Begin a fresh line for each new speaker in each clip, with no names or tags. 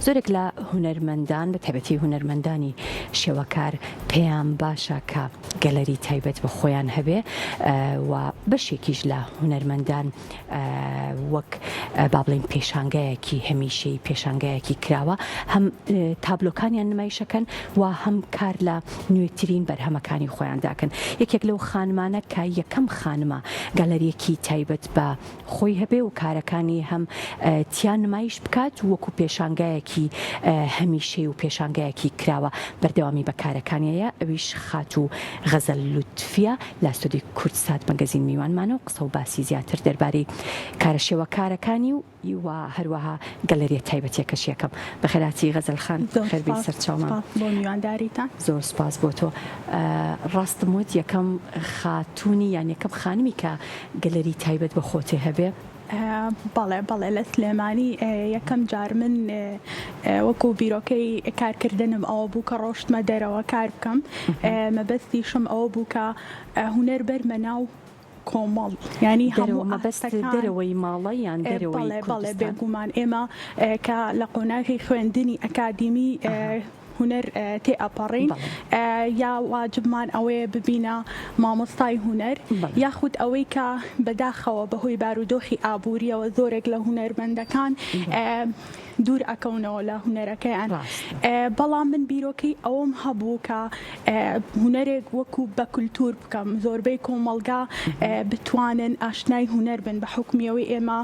زۆرێک لە هونەرمەندان بە تایبەتی هونەرمەندانی شێوەکار پێیان باشە کە گەلەری تایبەت بە خۆیان هەبێ و بەشێکیش لە هونەرمەندان وەک با بڵین پێشانگایەکی هەمیشەی پێشانگایەکی کراوە هەم تابلۆکانیان نمایشەکەن و هەم کار لە نوێترین بەرهەمەکانی خۆیان داکەن. یەکێک لەو خانمانە کە یەکەم خانمە گەلەریەکی تایبەت بە خۆی هەبێ و کارەکانی هەم تیان نمایش بکات وەکو پێشانگایەکی هەمیشەی و پێشانگایەکی کراوە بەردەوامی بە کارەکانیەیە. ئەویش خات و غەزەل لوتفیە لە ئەستۆدیۆی کوردسات مەگەزین میوانمانە و قسە و باسی زیاتر دەربارەی کارەشێوە کارەکانی و هەروەها گەلەریە تایبەتیەکەش یەکەم. بەخێراتی غەزەل خان خێربێی سەرچاومان
بۆ میوانداریتان.
زۆر سپاس بۆ تۆ. ڕاستم وت یەکەم خاتوونی یان یەکەم خانمی کە گەلەری تایبەت بە خۆتێ هەبێ؟
بەڵێ لە سلێمانی یەکەم جار من وەکو بیرۆکەی کارکردنم ئەوە بوو کە ڕۆشتمە دەرەوە کار بکەم. مەبەستیشم ئەوە بوو کە هونەر بەرمە ناو کۆمەڵ، ینی
مەبەست دەرەوەی ماڵە یان دەرەوەی
بەڵێ بێگومان ئێمە کە لە قۆناغی خوێندنی ئەکادیمی هونەر تێ ئەپەڕین یا واجبمان ئەوەیە ببینە مامۆستای هونەر یاخود ئەوەی کە بەداخەوە بەهۆی بارودۆخی ئابووریەوە زۆرێک لە هونەرمەندەکان دوور ئەکەونەوە لە هونەرەکەیان. بەڵام من بیرۆکەی ئەوم هەبوو کە هونەرێک وەکو بە کولتور بکەم، زۆربەی کۆمەڵگا بتوانن ئاشنای هونەر بن بە حکمیەوەی ئێمە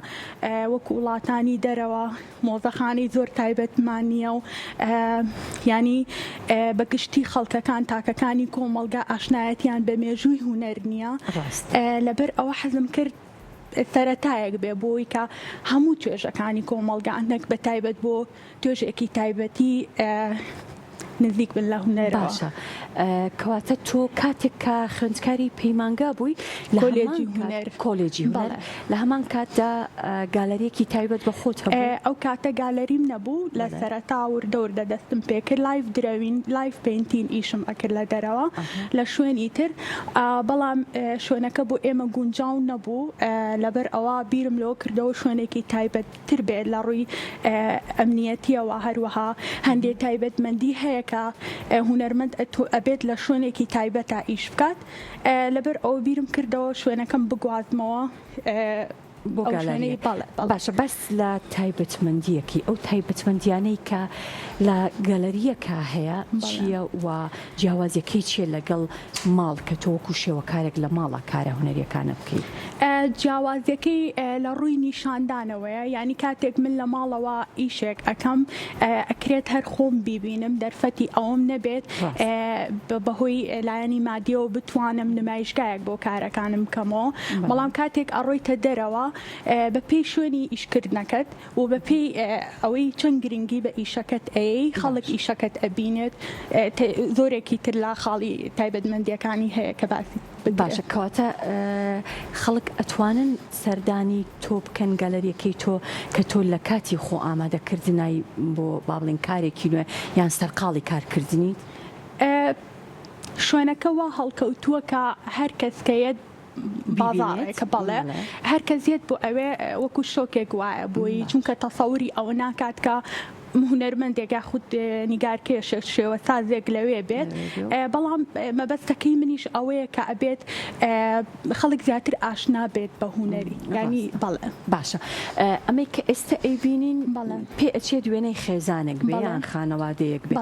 وەکو وڵاتانی دەرەوە مۆزەخانەی زۆر تایبەتمان نییە و ینی بەگشتی خەڵکەکان تاکەکانی کۆمەڵگا ئاشنایەتیان بە مێژووی هونەر نییە. لەبەر ئەوە حەزم کرد سەرەتایەک بێ بۆی کە هەموو توێژەکانی کۆمەڵگا ئەنەک بە تایبەت بۆ توێژێکی تایبەتی نزیک بن لە هونەرەوە.
باشە کەواتە تۆ کاتێک کە خوێندکاری پەیمانگا بووی لە کۆلێجی هونەر لە هەمان کاتدا گالەریەکی تایبەت بە خۆت هەبوو؟
ئەو کاتە گالەریم نەبوو، لە سەرەتا وردە دەستم پێکرد لایف درەوین لایف پینتین ئیشم ئەکرد لە دەرەوە لە شوێنی تر، بەڵام شوێنەکە بۆ ئێمە گونجاو نەبوو. لەبەر ئەوە بیرم لەوە کردەوە شوێنێکی تایبەتتر بێت لە ڕووی ئەمنیەتیەوە، هەروەها هەندێک تایبەتمەندی هەیە کە هونەرمەند ئەبێت لە شوێنێکی تایبەتە ئیش بکات. لەبەر ئەوە بیرم کردەوە شوێنەکەم بگوازمەوە
بۆ گالەری. باشە بەس لە تایبەتمەندیەکی ئەو تایبەتمەندیانەی کە لە گەلەریەکە هەیە چییە و جیاوازیەکەی چیە لەگەڵ ماڵ کە تۆ وەکو شێوەکارێک لە ماڵە کارە هونەریەکانە بکەیت؟
جیاوازیەکەی لە ڕووی نیشاندانەوەیە، ینی کاتێک من لە ماڵەوە ئیشێک ئەەکەم ئەکرێت هەر خۆم بیبینم دەرفەتی ئەوم نەبێت بەهۆی لایەنی مادیەوە بتوانم نمایشگایەک بۆ کارەکانم بکەمەوە. بەڵام کاتێک ئەڕۆیتە دەرەوە بە پێی شوێنی ئیشکردنەکەت و بە پێی ئەوەی چەند گرنگی بە ئیشەکەت خەڵک ئیشەکەت ئەبینێت زۆرێکی تر لە خاڵی تایبەتمەندیەکانی هەیە کە باسی.
باشە کەواتە خەڵک ئەتوانن سەردانی تۆ بکەن گەلەریەکەی تۆ کە تۆ لە کاتی خۆ ئامادەکردنای بۆ با بڵین کارێکی نوێ یان سەرقاڵی کارکردنی؟
شوێنەکە وا هەڵکەوتووە کە هەر کەسکەیەت بازارێکە بەڵێ هەر کەسیێت بۆ ئەوێ وەکو شۆکێک وایە بۆی چونکە تەسەوری ئەوە ناکات کە هونەرمەندێک یاخود نیگارکێشە شێوە سازێک لەوێ بێت. بەڵام مەبەستەکەی منیش ئەوەیە کە ئەبێت خەڵک زیاتر ئاشنا بێت بە هونەری، ینی بەڵێ.
باشە ئەمەی کە ئێستا ئەیبینین پێ ئەچێت دوێنەی خێزانێک بێ یان خانەوادەیەک بێت.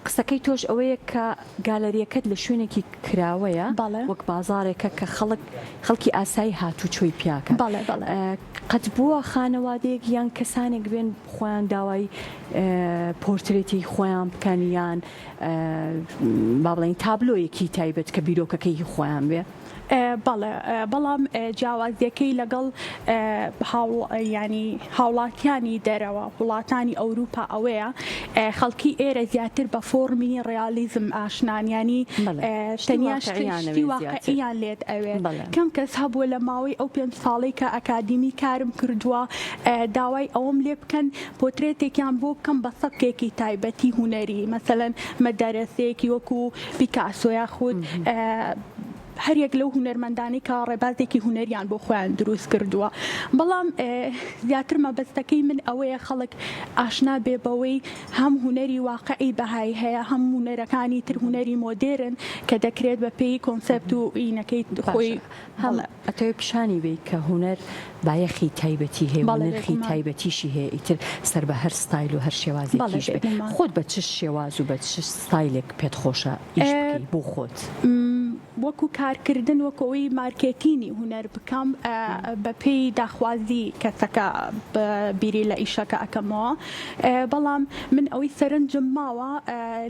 قسەکەی تۆش ئەوەیە کە گالەریەکەت لە شوێنێکی کراوەیە وەک بازارێکە کە خەڵکی ئاسایی هاتوو چۆی پیاکە. قەت بووە خانەوادەیەک یان کەسانێک بێن خۆیان داوای پۆرترێتی خۆیان بکەن یان با بڵین تابلۆیەکی تایبەت کە بیرۆکەکەی خۆیان بێ؟
بەڵام جیاوازیەکەی لەگەڵ ینی هاوڵاتیانی دەرەوە وڵاتانی ئەوروپا ئەوەیە خەڵکی ئێرە زیاتر بە فۆرمی ڕیالیزم ئاشنانیانی تەنیا شتی واقعیان لێت ئەوێ. کەم کەس هەبووە لە ماوەی ئەو 5 ساڵی کە ئەکادیمی کارم کردووە داوای ئەوم لێ بکەن پۆترێتێکیان بۆ بکەم بە سەبکێکی تایبەتی هونەری، مەسەلەن مەدەرەسەیەکی وەکو پیکاسۆ یاخود هەریەک لەو هونەرمەندانی کە ڕێبازێکی هونەریان بۆ خۆیان دروست کردووە بەڵام زیاتر مەبەستەکەی من ئەوەیە خەڵک ئاشنا بێ بەوەی هەم هونەری واقعی بەهای هەیە هەم هونەرەکانی تر هونەری مۆدێرن کە دەکرێت بە پێی کۆنسەپت و ئینەکەی خۆی
ئەتەوێ پیشانی بێ کە هونەر بایەخی تایبەتی هەیە نرخی تایبەتیشی هەیە ئیتر سەر بە هەر ستایل و هەر شێوازێکیش بێ خۆت بە چ شێواز و بە چ ستایلێک پێت خۆشە ئیش بکەی بۆ خۆت
وەکو کارکردن وەکەوەی مارکێتینی هونەر بکەم بە پێی داخوازی کەسەکە بیری لە ئیشەکە ئەکەمەوە بەڵام من ئەوەی سەرنجم ماوە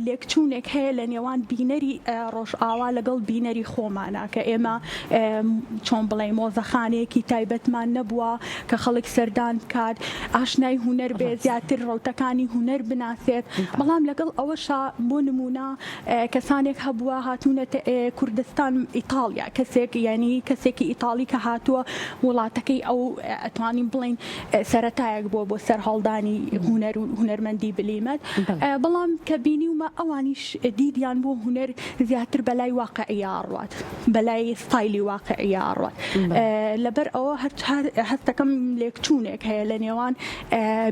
لێکچوونێک هەیە لە نێوان بینەری ڕۆژئاوا لەگەڵ بینەری خۆمانە کە ئێمە چۆن بڵێ مۆزەخانەیەکی تایبەتمان نەبووە کە خەڵک سەردان بکات ئاشنای هونەر بێ زیاتر ڕەوتەکانی هونەر بناسێت بەڵام لەگەڵ ئەوەشە بۆ نمونە کەسانێک هەبووە هاتوونەتە کوردستان ئیتالیا کەسێک یعنی کەسێکی ئیتالی کە هاتووە وڵاتەکەی ئەو ئەتوانین بڵین سەرەتایەک بۆ سەر هەڵدانی هونەر و هونەرمەندی بلیمەت بەڵام کە بینیومە ئەوانیش دیدیان بۆ هونەر زیاتر بەلای واقعی ئاڕوات بەلای ستایلی واقعی ئاڕوات لەبەر ئەوە هەستەکەم لێکچوونێک هەیە لە نێوان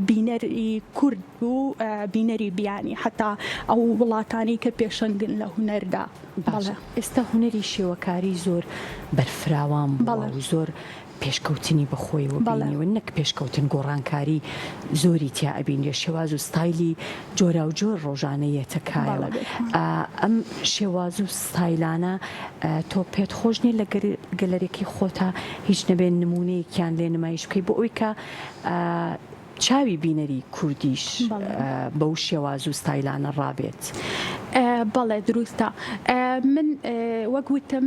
بینەری کورد و بینەری بیانی حتا ئەو وڵاتانی کە پێشەنگن لە هونەردا
ئێستا هونەری شێوەکاری زۆر بەرفراوان بووە و زۆر پێشکەوتنی بەخۆی و بینیوە نەک پێشکەوتن گۆڕانکاری زۆری تیا ئەبینێ شێواز و ستایلی جۆرا و جۆر ڕۆژانەیەتە کایەوە ئەم شێواز و ستایلانە تۆ پێت خۆش نیە لە گەلەرێکی خۆتە هیچ نەبێن نمونەیەکیان لێ نمایش بکەی بۆ ئەوی کە چاوی بینەری کوردیش بەو شێواز و ستایلانە ڕابێت
بەڵێ دروستە من وەگوتم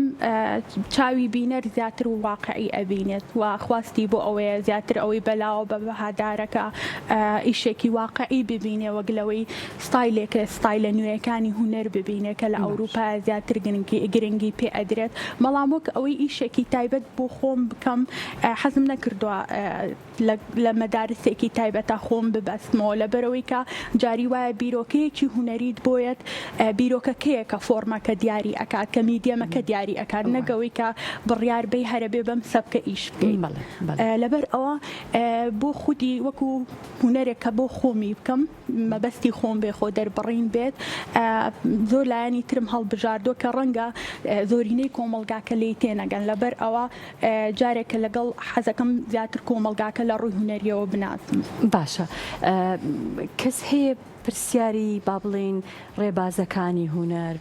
چاوی بینەر زیاتر و واقعی ئەبینێت و خواستی بۆ ئەوەیە زیاتر ئەوەی بەلاوە بە بەهادارەکە ئیشێکی واقعی ببینێ وەگلەوەی ستایلێکە ستایلە نوێیەکانی هونەر ببینێ کە لە ئەوروپا زیاتر گرنگی پێ ئەدرێت بەڵام وەک ئەوەی ئیشێکی تایبەت بۆ خۆم بکەم حەزم نەکردووە لە مەدارسێکی تایبەتە خۆم ببەستمەوە لەبەرەوەی کە جاری وایە بیرۆکەیەکی هونەریت بۆیەت بیرۆکەکەیەکە فۆرمەکە دیاری ئەکات کە میدیەمەکە دیاری ئەکات نەگەوەی کە بڕیاربەی هەرەبێ بەم سەبکە ئیش بکەین لەبەر ئەوە بۆ خودی وەکو هونەرێکە بۆ خۆمی بکەم مەبەستی خۆم بێ خۆ دەربڕین بێت زۆر لایەنی ترم هەڵبژاردۆ کە ڕەنگە زۆرینەی کۆمەلگاکە لی تێنەگەن لەبەر ئەوە جارێکە لەگەڵ حەزەکەم زیاتر کۆمەلگاکە لە ڕووی هونەریەوە بناسم
باشە کەس هەیە پرسیاری با بڵێن ڕێبازەکانی هونەر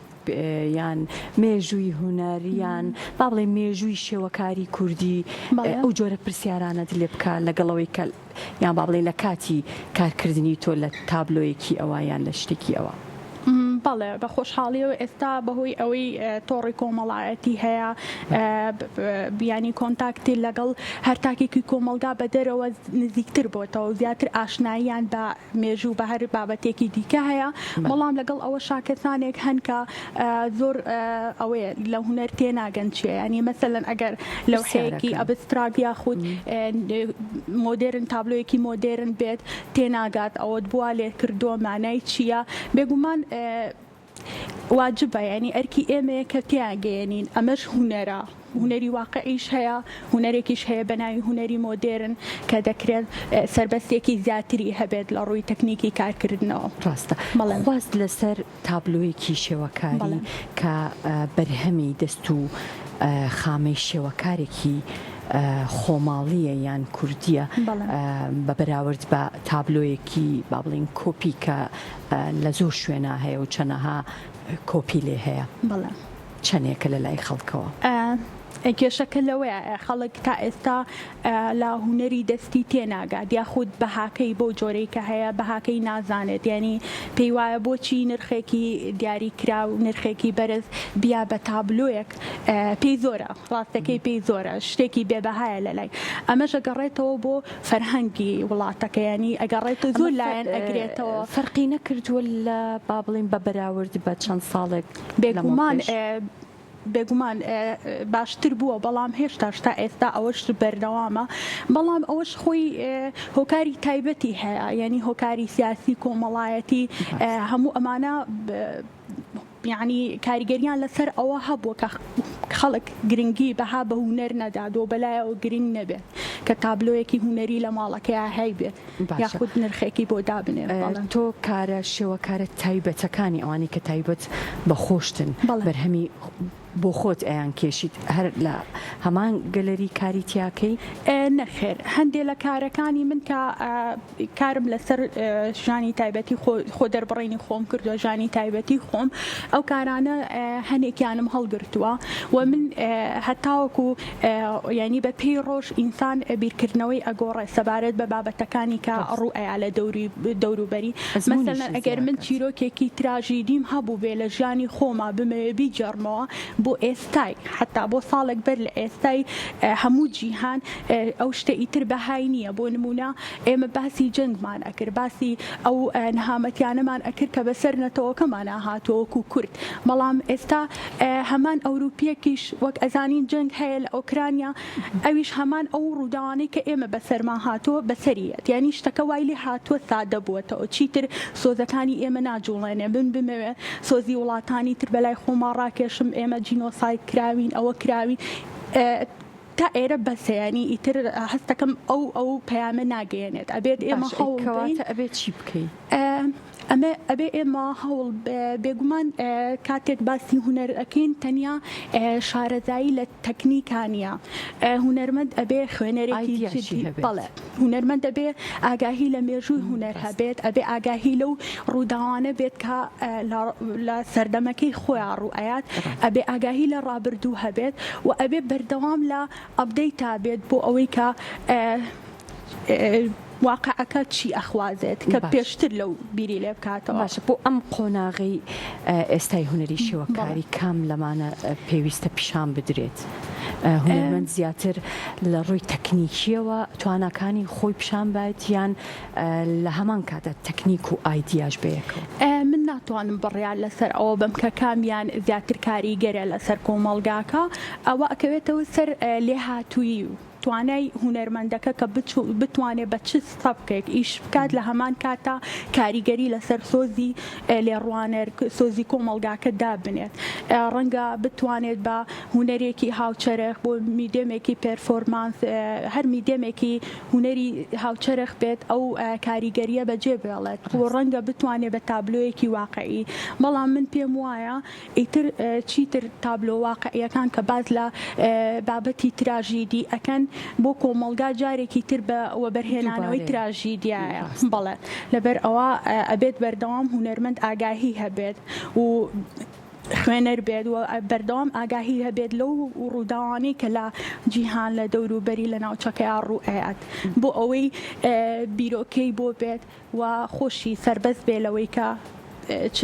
یان مێژووی هونەریان با بڵێ مێژووی شێوەکاری کوردی ئەو جۆرە پرسیارانە لێ بکە لەگەڵەوەی کە یان با بڵێ لە کاتی کارکردنی تۆ لە تابلۆیەکی ئەوە یان لە شتێکی ئەوە
بەڵێ بە خۆشحاڵیەوە ئێستا بەهۆی ئەوەی تۆڕی کۆمەڵایەتی هەیە بیانی کۆنتاکتی لەگەڵ هەر تاکێکی کۆمەلگا بە دەرەوە نزیکتر بۆتەوە زیاتر ئاشناییان بە مێژوو بە هەر بابەتێکی دیکە هەیە بەڵام لەگەڵ ئەوە شاکەسانێک هەن کە زۆر ئەوەیە لە هونەر تێناگەن چیە ینی مەسەلەن ئەگەر لەو حەیەکی ئەبستراک یاخود مۆدێرن تابلۆیەکی مۆدێرن بێت تێناگات ئەوەت بووە لێ کردووە مانای چییە بێگومان واجبە ینی ئەرکی ئێمەیە کە تیاگەێنین ئەمەش هونەرە هونەری واقعیش هەیە هونەرێکیش هەیە بە ناوی هونەری مۆدێرن کە دەکرێت سربەستێکی زیاتری هەبێت لە ڕووی تەکنیکی کارکردنەوە
ڕاستە خواست لەسەر تابلۆیەکی شێوەکاری کە بەرهەمی دەست و خامەی شێوەکارێکی خۆماڵیە یان کوردیە بە بەراورد بە تابلۆیەکی با بڵین کۆپی کە لە زۆر شوێنە هەیە و چەنەها کۆپی لێ هەیە چەندێکە لە لای خەڵکەوە
کێشەکە لەوەیە خەڵک تا ئێستا لە هونەری دەستی تێناگات یاخود بەهاکەی بۆ جۆرەی کە هەیە بەهاکەی نازانێت ینی پێی وایە بۆچی نرخێکی دیاریکرا و نرخێکی بەرز بیا بە تابلۆیەک پێی زۆرە ڕاستەکەی پێی زۆرە شتێکی بێبەهایە لە لای ئەمەش ئەگەڕێتەوە بۆ فەرهەنگی وڵاتەکە ینی ئەگەڕێتە زۆر لایەن ئەگرێتەوە
فەرقی نەکردووە لە با بڵین بە بەراورد بە چەند ساڵێک
بێگومان باشتر بووە بەڵام هێشتا شتا ئێستا ئەوەش بەردەوامە بەڵام ئەوەش خۆی هۆکاری تایبەتی هەیە ینی هۆکاری سیاسی کۆمەڵایەتی هەموو ئەمانە یعنی کاریگەریان لەسەر ئەوە هەبووە کە خەڵک گرنگی بەها بە هونەر نەدادۆ بەلایەوە گرنگ نەبێت کە تابلۆیەکی هونەری لە ماڵەکەی هەیبێت یاخود نرخێکی بۆ دابنێ.
تۆ کارە شێوەکارە تایبەتەکانی ئەوانی کە تایبەت بەخۆشتن بەرهەمی بۆ خۆت ئەیان کێشیت هەر لە هەمان گەلەری کاری تیاکەی؟
نەخێر هەندێک لە کارەکانی من کە کارم لەسەر ژانی تایبەتی خۆ دەربڕینی خۆم کردووە ژانی تایبەتی خۆم ئەو کارانە هەنێکیانم هەڵگرتووە و من هەتاوەکو ینی بە پێی ڕۆژ ئینسان بیرکردنەوەی ئەگۆڕێ سەبارەت بە بابەتەکانی کە ڕوئەیە لە دەوروبەری مەسەلەن ئەگەر من چیرۆکێکی تراژیدیم هەبوو بێ لە ژیانی خۆما بمەوێ بیجەڕمەوە بۆ ئێستای حتا بۆ ساڵێک بەر لە ئێستای هەموو جیهان ئەو شتە ئیتر بەهای نییە. بۆ نمونە ئێمە باسی جەنگمان ئەکرد باسی ئەو نەهامەتیانەمان ئەکرد کە بەسەر نەتەوەکەمان هاتووەکو کورد بەڵام ئێستا هەمان ئەوروپیەکیش وەک ئەزانین جەنگ هەیە لە ئۆکرانیا ئەویش هەمان ئەو ڕووداوانەی کە ئێمە بەسەرمان هاتووە بەسەریەت یعنی شتەکە وای لێ هاتووە سادە بووەتەوە چیتر سۆزەکانی ئێمە ناجوڵێنێ من بمەوێ سۆزی وڵاتانی تر بەلای خۆما ڕاکێشم ئێمە جینۆساید کراوین ئەوە کراوین تا ئێرە بەسەیانی ئیتر هەستەکەم ئەو پەیامە ناگەیەنێت ئەبێت ئێمە
هەوڵکەواتە ئەبێت چی بکەین؟
ئەبێ ئێمە هەوڵ بێگومان کاتێک باسی هونەر ئەکەین تەنیا شارەزایی لە تەکنیکانیە هونەرمەند ئەبێ خوێنەرێکی بەڵێ هونەرمەند ئەبێ ئاگاهی لە مێژووی هونەر هەبێت ئەبێ ئاگاهی لەو ڕووداوانە بێت کە لە سەردەمەکەی خۆیان ڕوئەیات ئەبێ ئاگاهی لە ڕابردوو هەبێت و ئەبێ بەردەوام لە ئەپدەیتا بێت بۆ ئەوەی کە واقعەکە چی ئەخوازێت کە پێشتر لەو بیری لێ بکاتەوە.
باشە بۆ ئەم قۆناغی ئێستای هونەری شێوەکاری کام لەمانە پێویستە پیشان بدرێت؟ هونەرمەند زیاتر لە ڕووی تەکنیکیەوە تواناکانی خۆی پیشان بێت یان لە هەمان کاتە تەکنیک و ئایدیاش بەیەکەوە؟
من ناتوانم بڕیان لەسەر ئەوە بم کە کامیان زیاتر کاریگەرە لەسەر کۆمەڵگاکە ئەوە ئەکەوێتەوە سەر لێ هاتووی توانای هونەرمەندەکە کە بتوانێت بە چ سەبکێک ئیش بکات لە هەمان کاتە کاریگەری لەسەر سۆزی لێڕوانەر سۆزی کۆمەڵگاکە دابنێت ڕەنگە بتوانێت بە هونەرێکی هاوچەرخ بۆ میدێمێکی پێرفۆرمانس هەر میدێمێکی هونەری هاوچەرخ بێت ئەو کاریگەریە بەجێ بێڵێت بۆ ڕەنگە بتوانێت بە تابلۆیەکی واقعی بەڵام من پێم وایە ئیتر چیتر تابلۆ واقعیەکان کە باز لە بابەتی تراژیدی ئەکەن بۆ کۆمەڵگا جارێکی تر بە بەرهێنانەوەی تراژیدیایە بەڵێ لەبەر ئەوە ئەبێت بەردەوام هونەرمەند ئاگاهی هەبێت و خوێنەر بێت و بەردەوام ئاگاهی هەبێت لەو ڕووداوانەی کە لە جیهان لە دەوروبەری لە ناوچەکەیان ڕوئەیات بۆ ئەوەی بیرۆکەی بۆ بێت و خۆشی سەربەست بێ لەوەی کە چ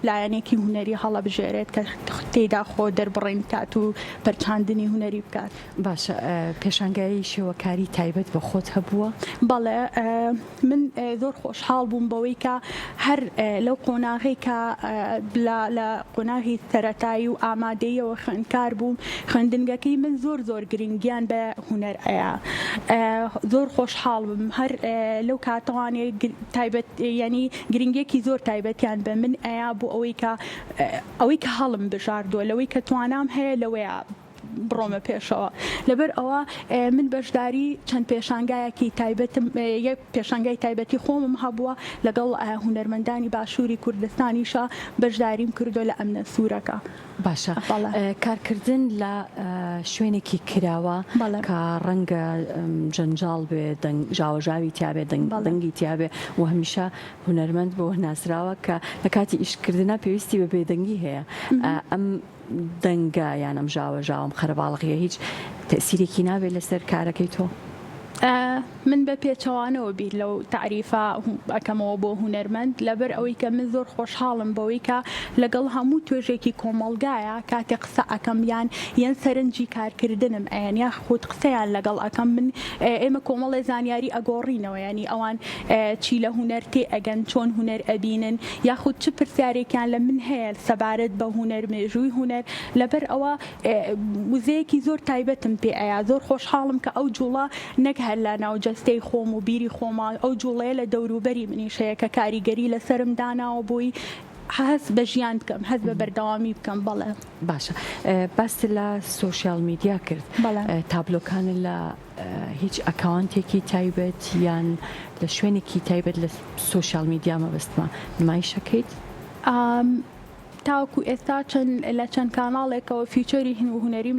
لایەنێکی هونەری هەڵە بژێرێت کە تێدا خۆ دەربڕین کات و پەرچاندنی هونەری بکات.
باشە پێشانگایی شێوەکاری تایبەت بە خۆت هەبووە؟
بەڵێ من زۆر خۆشحاڵ بووم بەوەی کە هەر لەو قۆناغی کە لە قۆناغی سەرەتایی و ئامادەیەوە خوێندکار بووم خوێندنگەکەی من زۆر گرنگیان بە هونەر ئەیە زۆر خۆشحاڵ بووم هەر لەو کاتەوانێ تایبەت ینی گرنگێکی زۆر تایبەتیان بە من ئەیە بۆ ئەوەی کە هەڵم بژاردووە لەوەی کە توانام هەیە لەوەیە بڕۆمە پێشەوە لەبەر ئەوە من بەشداری چەند پێشانگایەکی تایبەتم یەک پێشانگای تایبەتی خۆمم هەبووە لەگەڵ هونەرمەندانی باشووری کوردستانیشە بەشداریم کردو لە ئەمنە سوورەکە.
باشە کارکردن لە شوێنێکی کراوە کە ڕەنگە جەنجاڵ بێ ژاوەژاوی تیاابێ دەنگی تیاابێ و هەمیشە هونەرمەند بۆ ناسراوە کە لە کاتی ئیشکردنا پێویستی بە بێدەنگی هەیە ئەم دەنگە یان ئەم ژاوەژاوم خەرەباڵغیە هیچ تەسیرێکی نابێت لەسەر کارەکەی تۆ؟
من بە پێچەوانەوە بیر لەو تعریفە ئەەکەمەوە بۆ هونەرمەند لەبەر ئەوەی کە من زۆر خۆشحاڵم بەوەی کە لەگەڵ هەموو توێژێکی کۆمەڵگایە کاتێک قسە ئەەکەم یان سەرنجی کارکردنم ئەیان یا خۆت قسەیان لەگەڵ ئەەکەم من ئێمە کۆمەڵی زانیاری ئەگۆڕینەوە ینی ئەوان چی لە هونەر تێ ئەگەن چۆن هونەر ئەبینن یاخود چ پرسیارێکیان لە من هەیە سەبارەت بە هونەر مێژووی هونەر لەبەر ئەوە وزەیەکی زۆر تایبەتم پێ ئەیە زۆر خۆشحاڵم کە ئەو جوڵە نەک هەر لە ناوجەستەی خۆم و بیری خۆما ئەو جوڵەیە لە دەوروبەری منیشەیە کە کاریگەری لەسرم داناوە بۆی هەست بە ژیان بکەم هەست بە بەردەوامی بکەم بەڵێ
باشە باست لە سوۆشیال میدیا کرد تابلۆکانە لە هیچ ئەکاونتێکی تایبەت یان لە شوێنێکی تایبەت لە سوۆشیال میدیا مەبەستمە نمایشەکەیت؟
تاوکو ئێستا لە چەند کاناڵێکەوە فیچەری هین و هوەریم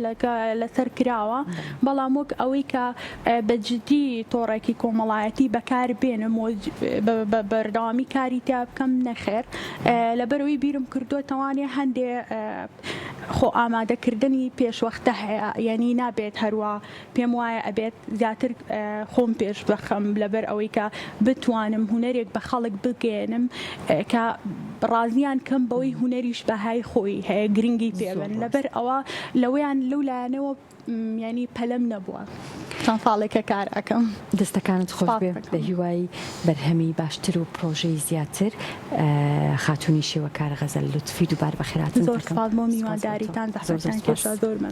لەسەر کراوە بەڵام وەک ئەوەی کە بەجددی تۆڕێکی کۆمەڵایەتی بەکار بێنم بەردەوامی کاری تا بکەم نەخێر لەبەرەوەی بیرم کردووە تەوانێ هەندێ خۆ ئامادەکردنی پێشوەختە هەیە یعنی نابێت هەروە پێم وایە ئەبێت زیاتر خۆم پێش بەخەم لەبەر ئەوەی کە بتوانم هوەرێک بە خەڵک بگێنم کە ڕازیان کەم بەوەی هوەریش بەهای خۆی هەیە گرنگی پێبن لەبەر ئەوە لەوەیان لەولایەنەوە ینی پەلەم نەبووە چەند ساڵێکە کار ئەەکەم
دەستەکانت خۆش بێ بە هیوای بەرهەمی باشتر و پرۆژەی زیاتر خاتونی شێوەکار غەزەل لوتفی دووبار بەخێراتن
زۆر سپاس بۆ میوانداریتان زەحمەتتان کێشا زۆر مەمنون